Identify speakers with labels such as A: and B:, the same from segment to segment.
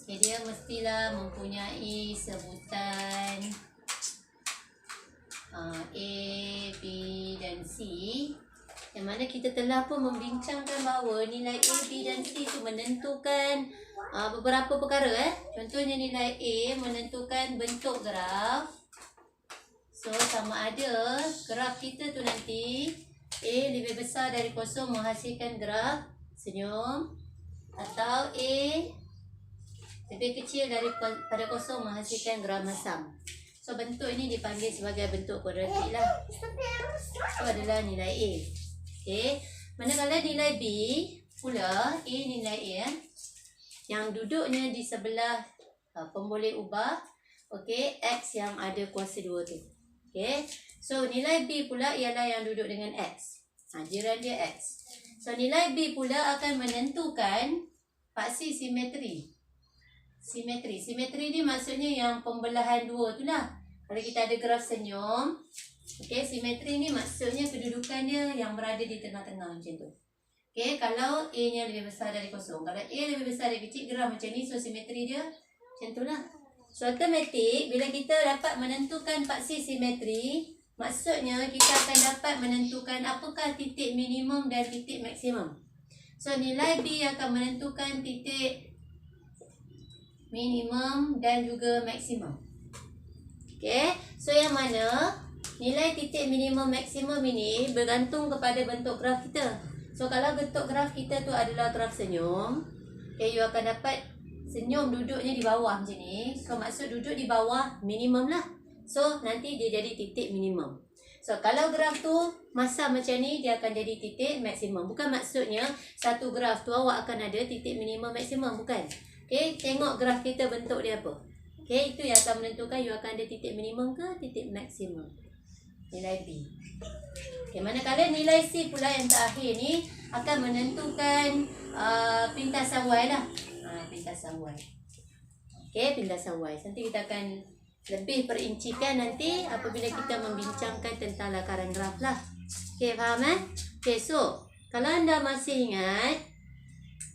A: Okay, dia mestilah mempunyai sebutan A, B dan C, yang mana kita telah pun membincangkan bahawa nilai A, B dan C itu menentukan beberapa perkara. Contohnya nilai A menentukan bentuk graf. So sama ada graf kita tu nanti A lebih besar dari kosong menghasilkan graf senyum, atau A lebih kecil daripada kosong menghasilkan graf masam. So bentuk ini dipanggil sebagai bentuk kuadratik lah. Itu adalah nilai A. Okay. Manakala nilai B pula, A nilai A yang duduknya di sebelah pemboleh ubah, okay, X yang ada kuasa 2 tu. Okay. So nilai B pula ialah yang duduk dengan X. Jiran dia X. So nilai B pula akan menentukan paksi simetri. Simetri ni maksudnya yang pembelahan 2 tu lah. Kalau kita ada graf senyum, okay, simetri ni maksudnya kedudukan dia yang berada di tengah-tengah macam tu. Okay, kalau A nya lebih besar dari kosong. Kalau A lebih besar dari kecil, graf macam ni. So simetri dia macam tu lah. So automatik bila kita dapat menentukan paksi simetri, maksudnya kita akan dapat menentukan apakah titik minimum dan titik maksimum. So nilai B akan menentukan titik minimum dan juga maksimum. Okay, so yang mana nilai titik minimum maksimum ini bergantung kepada bentuk graf kita. So kalau bentuk graf kita tu adalah graf senyum, okay, you akan dapat senyum duduknya di bawah macam ni. So maksud duduk di bawah minimum lah. So nanti dia jadi titik minimum. So kalau graf tu masam macam ni, dia akan jadi titik maksimum. Bukan maksudnya satu graf tu awak akan ada titik minimum maksimum, bukan. Okay, tengok graf kita bentuk dia apa. Okay, itu yang akan menentukan you akan ada titik minimum ke titik maksimum. Nilai B. Okay, manakala nilai C pula yang terakhir ni akan menentukan pintasan Y lah. Pintasan Y. Okay, pintasan Y. Nanti kita akan lebih perincikan nanti apabila kita membincangkan tentang lakaran graf lah. Okay, faham Okay, so kalau anda masih ingat,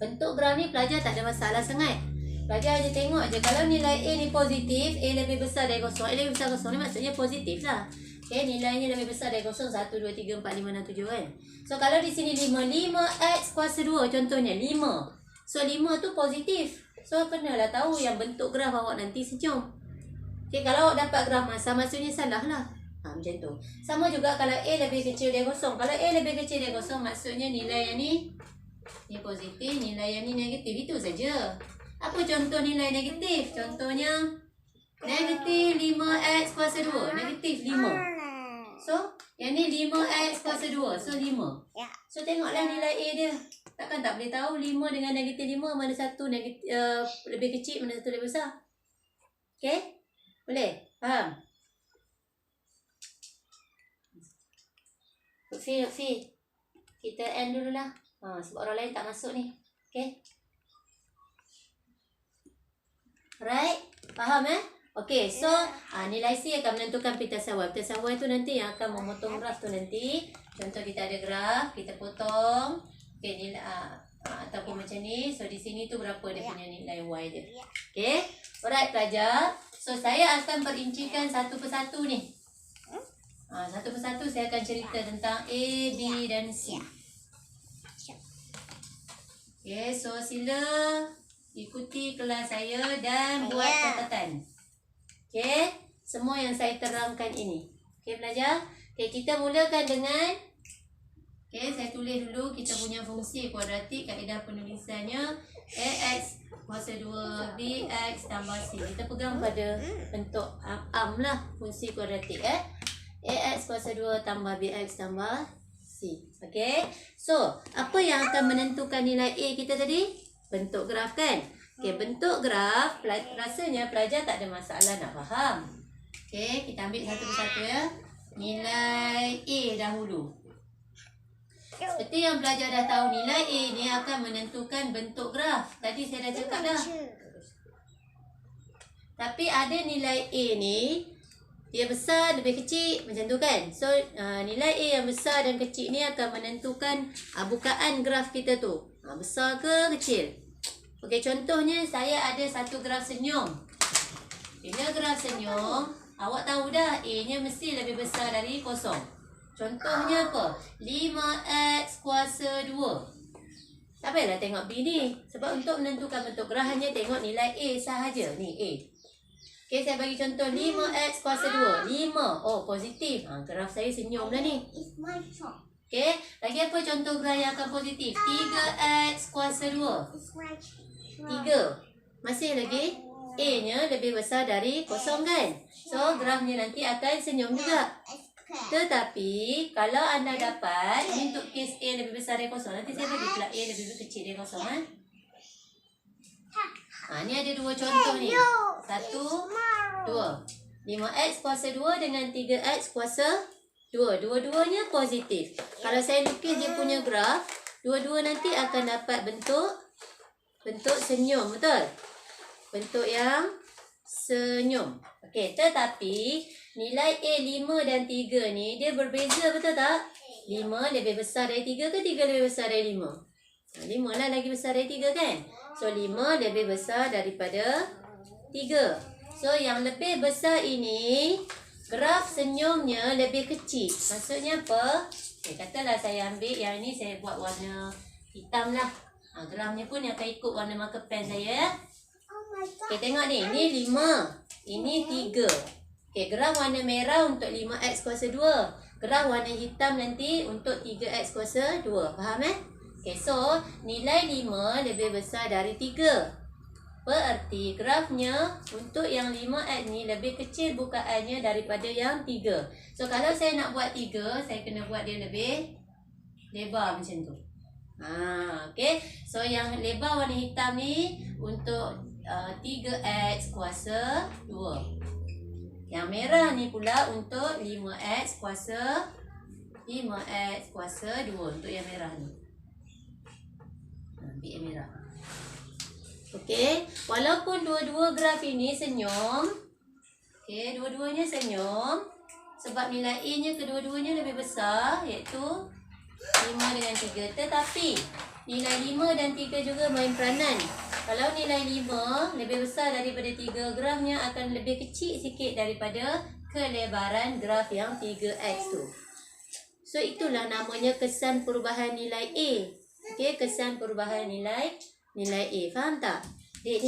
A: bentuk graf ni pelajar tak ada masalah sangat. Pelajar je tengok je. Kalau nilai A ni positif, A lebih besar dari kosong. A lebih besar kosong ni maksudnya positif lah. Okay, nilainya lebih besar dari kosong. 1, 2, 3, 4, 5, 6, 7 kan. So kalau di sini 5. 5X kuasa 2 contohnya. 5. So 5 tu positif. So kenalah tahu yang bentuk graf awak nanti senyum. Okay, kalau awak dapat graf masam, maksudnya salah lah. Macam tu. Sama juga kalau A lebih kecil dari kosong. Kalau A lebih kecil dari kosong, maksudnya nilai yang ni positif, nilai yang ni negatif. Itu saja. Apa contoh nilai negatif? Contohnya negatif 5X kuasa 2. Negatif 5. So yang ni 5X kuasa 2. So 5. So tengoklah nilai A dia. Takkan tak boleh tahu 5 dengan negatif 5 mana satu negatif, lebih kecil, mana satu lebih besar. Okay? Boleh? Faham? Lutfi. Kita end dululah. Sebab orang lain tak masuk ni. Okay? Right? Faham Okay, so nilai C akan menentukan pintasan Y. Pintasan Y tu nanti yang akan memotong graf tu nanti. Contoh kita ada graf, kita potong. Okay, nilai ataupun macam ni. So di sini tu berapa dia punya nilai Y dia. Okay? Alright pelajar. So saya akan perincikan satu persatu ni. Satu persatu saya akan cerita tentang A, B dan C. Okay, so sila ikuti kelas saya dan buat catatan. Okay, semua yang saya terangkan ini. Okay pelajar. Okay, kita mulakan dengan, okay, saya tulis dulu kita punya fungsi kuadratik. Kaedah penulisannya AX kuasa 2 BX tambah C. Kita pegang pada bentuk am lah fungsi kuadratik. AX kuasa 2 tambah BX tambah C. Okay, so apa yang akan menentukan nilai A kita tadi? Bentuk graf kan? Okay, bentuk graf rasanya pelajar tak ada masalah nak faham. Okay, kita ambil satu persatu ya. Nilai A dahulu. Seperti yang pelajar dah tahu, nilai A ni akan menentukan bentuk graf. Tadi saya dah cakap dah. Tapi ada nilai A ni, dia besar, lebih kecil, macam tu kan. So, nilai A yang besar dan kecil ni akan menentukan bukaan graf kita tu. Besar ke kecil? Okey, contohnya saya ada satu graf senyum. Bila graf senyum, awak tahu dah A-nya mesti lebih besar dari kosong. Contohnya apa? 5x kuasa 2. Tak payahlah tengok B ni. Sebab untuk menentukan bentuk graf hanya tengok nilai A sahaja. Ni A. Okey, saya bagi contoh 5x kuasa 2. 5. Oh, positif. Graf saya senyum lah ni. Okey, lagi apa contoh graf yang akan positif? 3x kuasa 2. 3. Masih lagi A-nya lebih besar dari kosong kan? So, grafnya nanti akan senyum juga. Tetapi, kalau anda dapat, ini untuk kes A lebih besar dari kosong. Nanti saya bagi pula A lebih kecil dari kosong. Ni ada dua contoh ni. 1, 2. 5x kuasa 2 dengan 3x kuasa 2. Dua-duanya positif. Kalau saya lukis dia punya graf, dua-dua nanti akan dapat bentuk senyum, betul? Bentuk yang senyum. Okey, tetapi nilai A 5 dan 3 ni dia berbeza, betul tak? 5 lebih besar dari 3 ke 3 lebih besar dari 5? 5 lah lagi besar dari 3 kan? So 5 lebih besar daripada 3. So yang lebih besar ini graf senyumnya lebih kecil. Maksudnya apa? Katalah saya ambil yang ini, saya buat warna hitam lah. Grafnya pun akan ikut warna marker pen saya. Okey, tengok ni. Ini 5. Ini 3. Okey, graf warna merah untuk 5x kuasa 2. Graf warna hitam nanti untuk 3x kuasa 2. Faham Okey, so nilai 5 lebih besar dari 3. Berarti grafnya untuk yang 5x ni lebih kecil bukaannya daripada yang 3. So kalau saya nak buat 3, saya kena buat dia lebih lebar macam tu. Okey. So yang lebar warna hitam ni untuk 3x kuasa 2. Yang merah ni pula untuk 5x kuasa 2 untuk yang merah ni. Ambil yang merah. Okey, walaupun dua-dua graf ini senyum. Okey, dua-duanya senyum. Sebab nilai A-nya kedua-duanya lebih besar, iaitu 5 dengan 3. Tetapi nilai 5 dan 3 juga main peranan. Kalau nilai 5 lebih besar daripada 3, grafnya akan lebih kecil sikit daripada kelebaran graf yang 3x tu. So itulah namanya kesan perubahan nilai A. Okey, kesan perubahan nilai A. Faham tak? Dek.